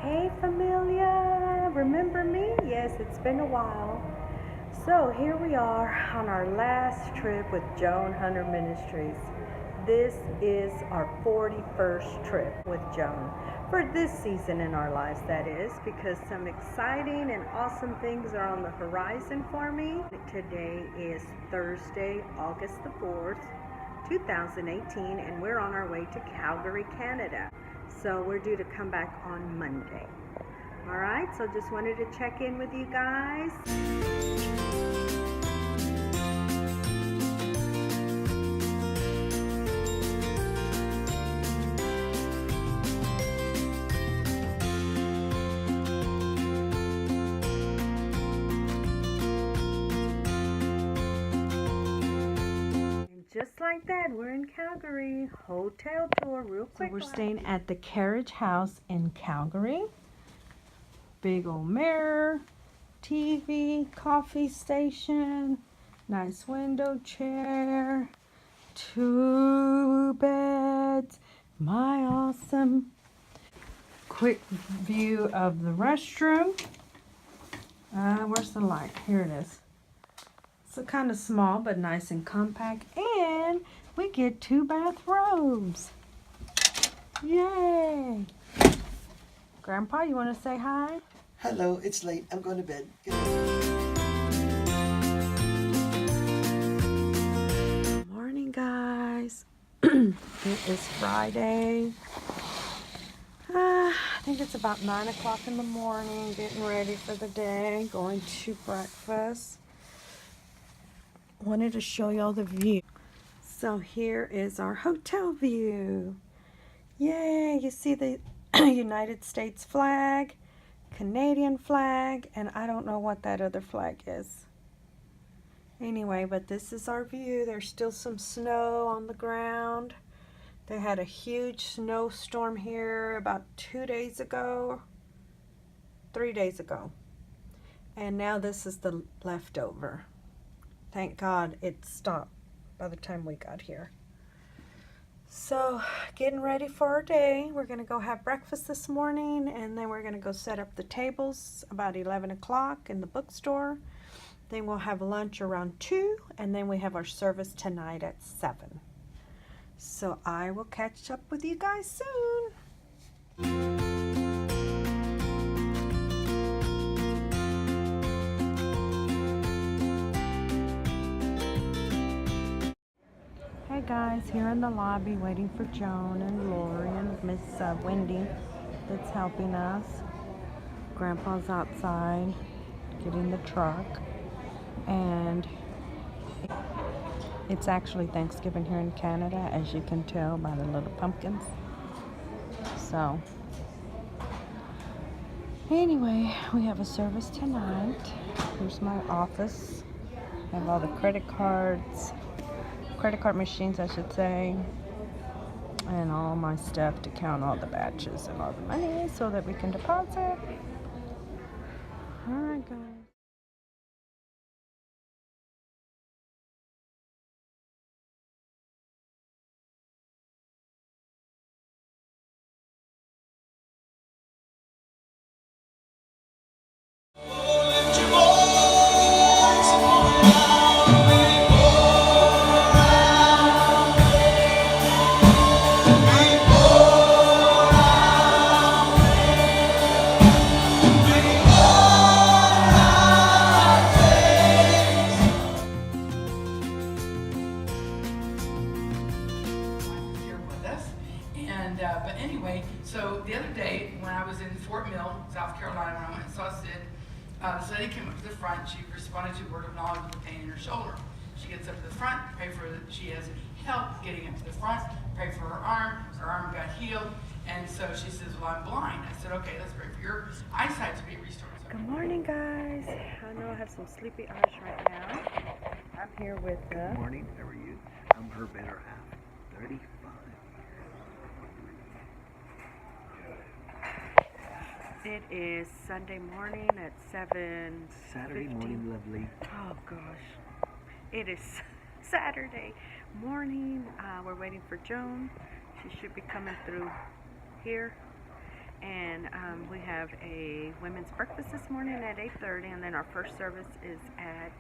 Hey familia, remember me? Yes, it's been a while. So here we are on our last trip with Joan Hunter Ministries. This is our 41st trip with Joan for this season in our lives, that is, because some exciting and awesome things are on the horizon for me. Today is Thursday, August the 4th, 2018, and we're on our way to Calgary, Canada. So we're due to come back on Monday. All right, so just wanted to check in with you guys. Just like that, we're in Calgary. Hotel tour real quick. So we're staying at the Carriage House in Calgary. Big old mirror, TV, coffee station, nice window chair, 2 beds, my awesome. Quick view of the restroom. Where's the light? Here it is. So kind of small, but nice and compact. And we get 2 bathrobes. Yay! Grandpa, you want to say hi? Hello, it's late. I'm going to bed. Good morning, guys. It is Friday. I think it's about 9 o'clock in the morning. Getting ready for the day. Going to breakfast. Wanted to show y'all the view. So here is our hotel view. Yay, you see the United States flag, Canadian flag, and I don't know what that other flag is. Anyway, but this is our view. There's still some snow on the ground. They had a huge snowstorm here about 2 days ago, 3 days ago. And now this is the leftover. Thank God it stopped by the time we got here. So, getting ready for our day. We're going to go have breakfast this morning, and then we're going to go set up the tables about 11 o'clock in the bookstore. Then we'll have lunch around 2, and then we have our service tonight at 7. So, I will catch up with you guys soon. Hey guys, here in the lobby waiting for Joan and Lori and Miss Wendy that's helping us. Grandpa's outside getting the truck, and it's actually Thanksgiving here in Canada, as you can tell by the little pumpkins. So anyway, we have a service tonight. Here's my office. I have all the credit card machines, I should say, and all my stuff to count all the batches and all the money so that we can deposit. All right, guys. But anyway, so the other day when I was in Fort Mill, South Carolina, when I went and saw Sid, this lady came up to the front. She responded to a word of knowledge with pain in her shoulder. She gets up to the front, pray for her. She has help getting up to the front, pray for her arm. Her arm got healed, and so she says, well, I'm blind. I said, okay, let's pray for your eyesight to be restored. So Good morning, guys. I know I have some sleepy eyes right now. I'm here with Good morning, how are you? I'm her better half, 35. It is Sunday morning at 7. Saturday morning, lovely. Oh gosh, it is Saturday morning. We're waiting for Joan. She should be coming through here And we have a women's breakfast this morning at 8:30, and then our first service is at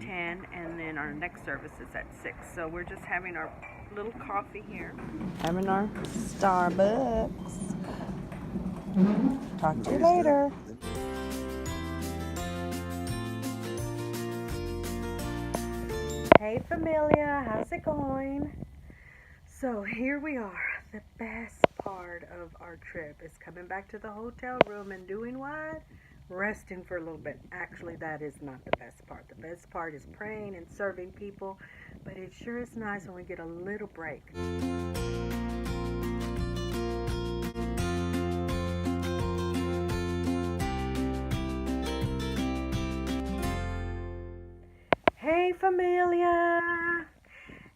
10, and then our next service is at 6. So we're just having our little coffee here. Having our Starbucks. Talk to you later. Hey familia, how's it going? So here we are. The best part of our trip is coming back to the hotel room and doing what? Resting for a little bit. Actually, that is not the best part. The best part is praying and serving people, but it sure is nice when we get a little break. Hey familia!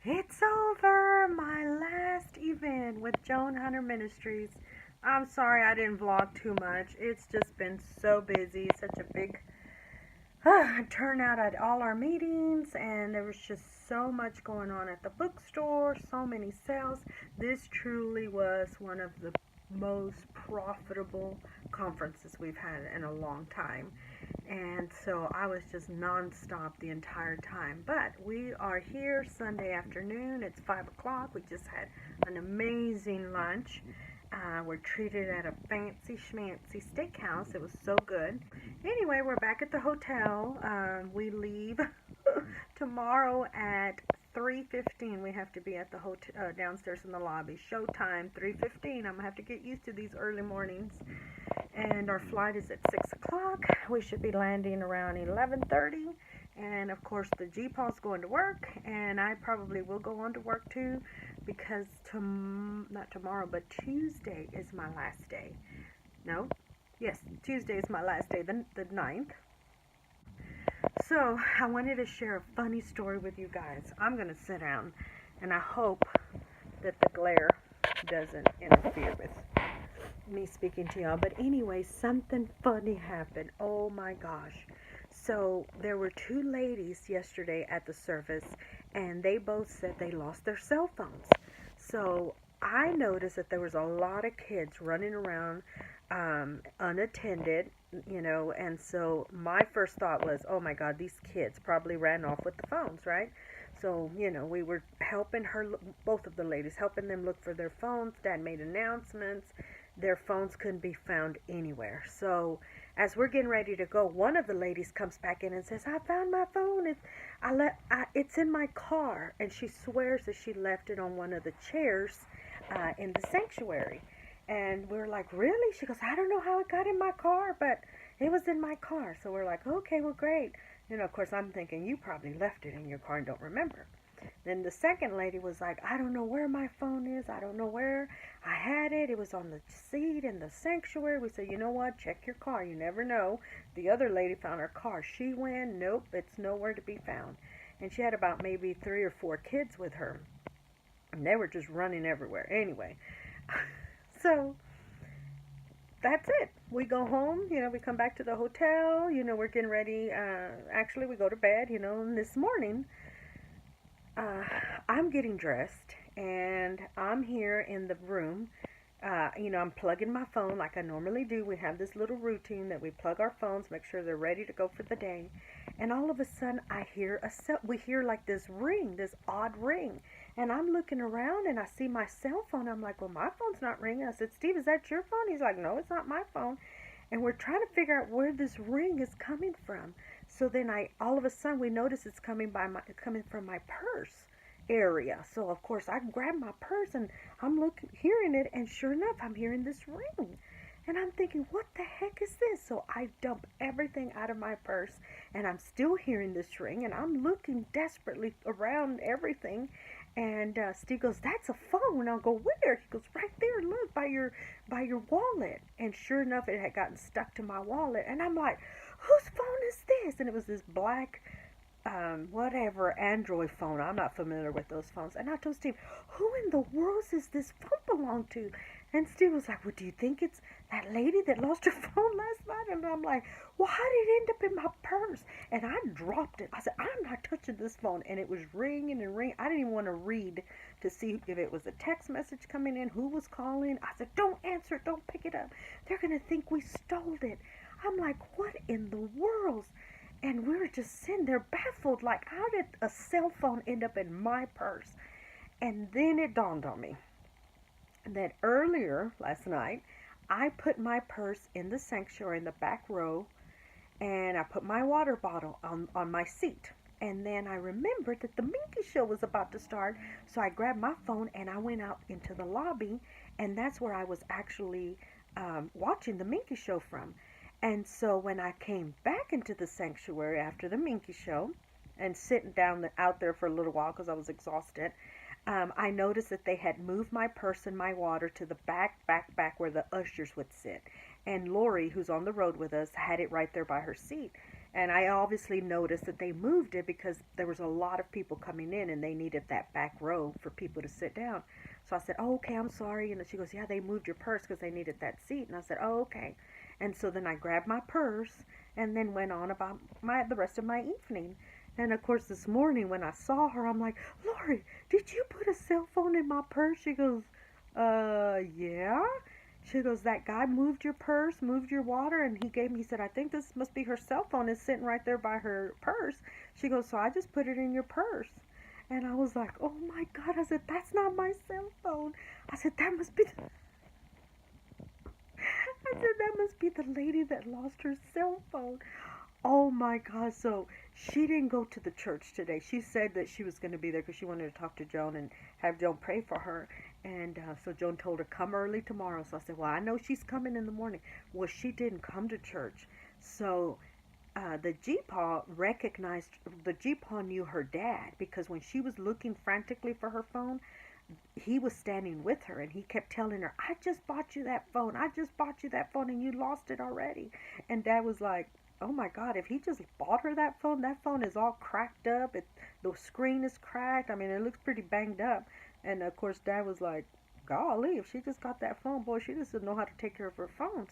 It's over! My last event with Joan Hunter Ministries. I'm sorry I didn't vlog too much. It's just been so busy. Such a big turnout at all our meetings, and there was just so much going on at the bookstore, so many sales. This truly was one of the most profitable conferences we've had in a long time. And so I was just non-stop the entire time. But we are here Sunday afternoon. It's 5 o'clock. We just had an amazing lunch. We're treated at a fancy schmancy steakhouse. It was so good. Anyway, we're back at the hotel. We leave tomorrow at 3:15. We have to be at the hotel downstairs in the lobby. Showtime 3:15. I'm gonna have to get used to these early mornings. And our flight is at 6 o'clock. We should be landing around 11:30. And of course the GPaw's going to work, and I probably will go on to work too, because not tomorrow, but Tuesday is my last day. No? Yes, Tuesday is my last day, the 9th. So I wanted to share a funny story with you guys. I'm going to sit down, and I hope that the glare doesn't interfere with me speaking to y'all. But anyway, something funny happened. Oh my gosh. So there were two ladies yesterday at the service, and they both said they lost their cell phones. So I noticed that there was a lot of kids running around unattended, and so my first thought was, oh my God, these kids probably ran off with the phones, right? So, we were helping her, both of the ladies, helping them look for their phones. Dad made announcements. Their phones couldn't be found anywhere. So as we're getting ready to go, one of the ladies comes back in and says, I found my phone. It's in my car. And she swears that she left it on one of the chairs in the sanctuary. And we're like, really? She goes, I don't know how it got in my car, but it was in my car. So we're like, okay, well, great. Of course, I'm thinking you probably left it in your car and don't remember. Then the second lady was like, I don't know where my phone is. I don't know where I had it. It was on the seat in the sanctuary. We said, you know what? Check your car. You never know. The other lady found her car. She went, nope, it's nowhere to be found. And she had about maybe 3 or 4 kids with her. And they were just running everywhere. Anyway, so that's it. We go home, we come back to the hotel, we're getting ready. Actually, we go to bed, and this morning, I'm getting dressed, and I'm here in the room. I'm plugging my phone like I normally do. We have this little routine that we plug our phones, make sure they're ready to go for the day. And all of a sudden, we hear like this ring, this odd ring. And I'm looking around, and I see my cell phone. I'm like, well, my phone's not ringing. I said, Steve, is that your phone? He's like, no, it's not my phone. And we're trying to figure out where this ring is coming from. So then all of a sudden, we notice it's coming from my purse area. So of course I grab my purse, and I'm hearing it, and sure enough, I'm hearing this ring. And I'm thinking, what the heck is this? So I dump everything out of my purse, and I'm still hearing this ring, and I'm looking desperately around everything. And Steve goes, that's a phone. I'll go, where? He goes, right there, look, by your wallet. And sure enough, it had gotten stuck to my wallet. And I'm like, whose phone is this? And it was this black whatever Android phone. I'm not familiar with those phones. And I told Steve, who in the world does this phone belong to? And Steve was like, well, do you think it's that lady that lost her phone last night. And I'm like, well, how did it end up in my purse? And I dropped it. I said, I'm not touching this phone. And it was ringing and ringing. I didn't even want to read to see if it was a text message coming in, who was calling. I said, don't answer it. Don't pick it up. They're going to think we stole it. I'm like, what in the world? And we were just sitting there baffled. Like, how did a cell phone end up in my purse? And then it dawned on me that earlier last night, I put my purse in the sanctuary in the back row, and I put my water bottle on my seat. And then I remembered that the Minky show was about to start, so I grabbed my phone and I went out into the lobby, and that's where I was actually watching the Minky show from. And so when I came back into the sanctuary after the Minky show and sitting down out there for a little while because I was exhausted, I noticed that they had moved my purse and my water to the back where the ushers would sit. And Lori, who's on the road with us, had it right there by her seat. And I obviously noticed that they moved it because there was a lot of people coming in and they needed that back row for people to sit down. So I said, oh, okay, I'm sorry. And she goes, yeah, they moved your purse because they needed that seat. And I said, oh, okay. And so then I grabbed my purse and then went on about the rest of my evening. And of course, this morning when I saw her, I'm like, Lori, did you put a cell phone in my purse? She goes, yeah. She goes, that guy moved your purse, moved your water, and he said, I think this must be her cell phone. It's sitting right there by her purse. She goes, so I just put it in your purse. And I was like, oh my God. I said, that's not my cell phone. I said, that must be the lady that lost her cell phone. Oh my God. So she didn't go to the church today. She said that she was going to be there because she wanted to talk to Joan and have Joan pray for her. And so Joan told her, come early tomorrow. So I said, well, I know she's coming in the morning. Well, she didn't come to church. So the G-Paw knew her dad because when she was looking frantically for her phone, he was standing with her and he kept telling her, I just bought you that phone. I just bought you that phone and you lost it already. And Dad was like, oh my God, if he just bought her that phone is all cracked up. The screen is cracked. I mean, it looks pretty banged up. And of course, Dad was like, golly, if she just got that phone, boy, she just doesn't know how to take care of her phones.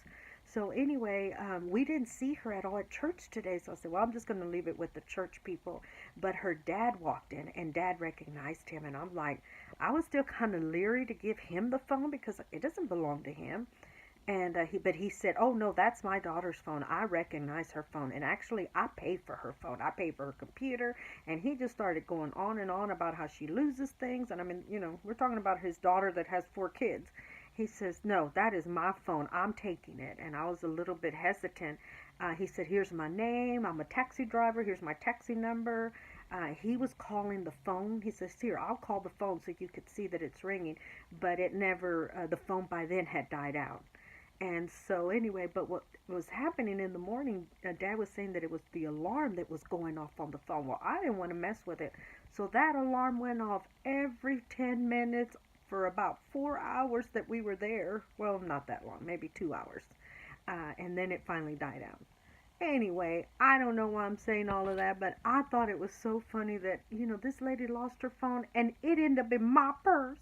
So anyway, we didn't see her at all at church today. So I said, well, I'm just going to leave it with the church people. But her dad walked in and Dad recognized him. And I'm like, I was still kind of leery to give him the phone because it doesn't belong to him. And he said, oh no, that's my daughter's phone. I recognize her phone. And actually, I pay for her phone. I pay for her computer. And he just started going on and on about how she loses things. And I mean, we're talking about his daughter that has 4 kids. He says, no, that is my phone. I'm taking it. And I was a little bit hesitant. He said, here's my name. I'm a taxi driver. Here's my taxi number. He was calling the phone. He says, here, I'll call the phone so you could see that it's ringing. But it never, the phone by then had died out. And so anyway, but what was happening in the morning, Dad was saying that it was the alarm that was going off on the phone. Well, I didn't want to mess with it. So that alarm went off every 10 minutes for about 4 hours that we were there. Well, not that long, maybe 2 hours. And then it finally died out. Anyway, I don't know why I'm saying all of that, but I thought it was so funny that, this lady lost her phone and it ended up in my purse.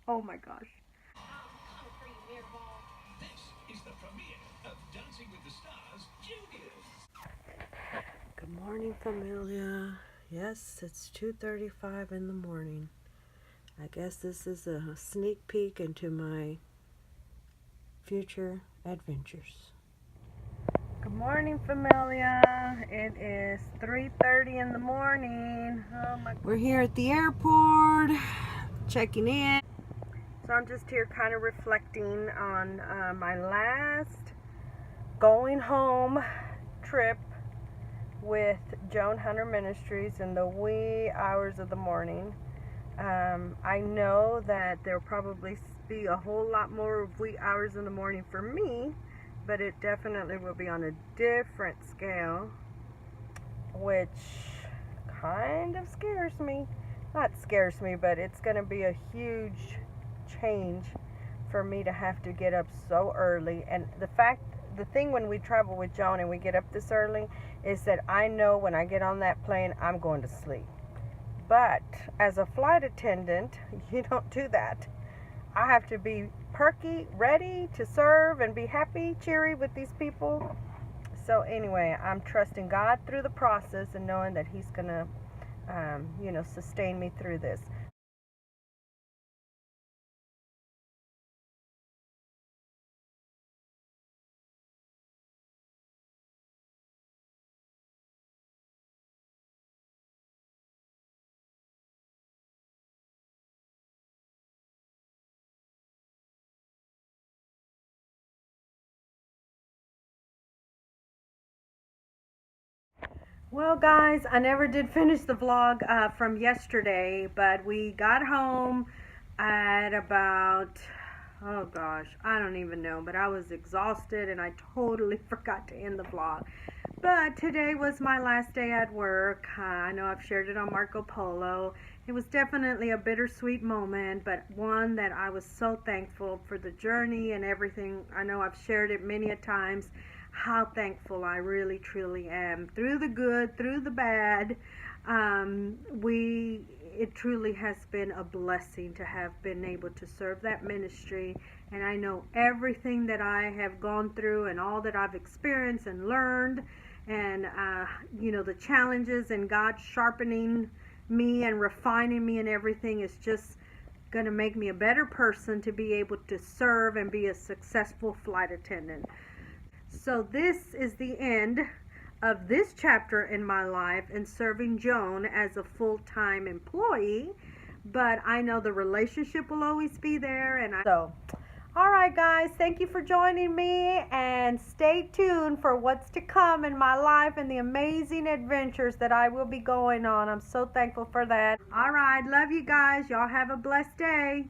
Oh my gosh. Good morning, familia. Yes, it's 2:35 in the morning. I guess this is a sneak peek into my future adventures. Good morning, familia. It is 3:30 in the morning. We're here at the airport, checking in. So I'm just here kind of reflecting on my last going home trip with Joan Hunter Ministries in the wee hours of the morning. I know that there'll probably be a whole lot more wee hours in the morning for me, but it definitely will be on a different scale, which kind of scares me. Not scares me, but it's going to be a huge change for me to have to get up so early. And the thing when we travel with Joan and we get up this early is that I know when I get on that plane, I'm going to sleep. But as a flight attendant, you don't do that. I have to be perky, ready to serve and be happy, cheery with these people. So anyway, I'm trusting God through the process and knowing that He's gonna, sustain me through this. Well, guys, I never did finish the vlog from yesterday, but we got home at about, oh gosh, I don't even know, but I was exhausted and I totally forgot to end the vlog. But today was my last day at work. I know I've shared it on Marco Polo. It was definitely a bittersweet moment, but one that I was so thankful for the journey and everything. I know I've shared it many a times, how thankful I really truly am. Through the good, through the bad, it truly has been a blessing to have been able to serve that ministry. And I know everything that I have gone through and all that I've experienced and learned, and the challenges and God sharpening me and refining me and everything is just going to make me a better person to be able to serve and be a successful flight attendant. So this is the end of this chapter in my life and serving Joan as a full-time employee, but I know the relationship will always be there. All right, guys, thank you for joining me, and stay tuned for what's to come in my life and the amazing adventures that I will be going on. I'm so thankful for that. All right, love you guys. Y'all have a blessed day.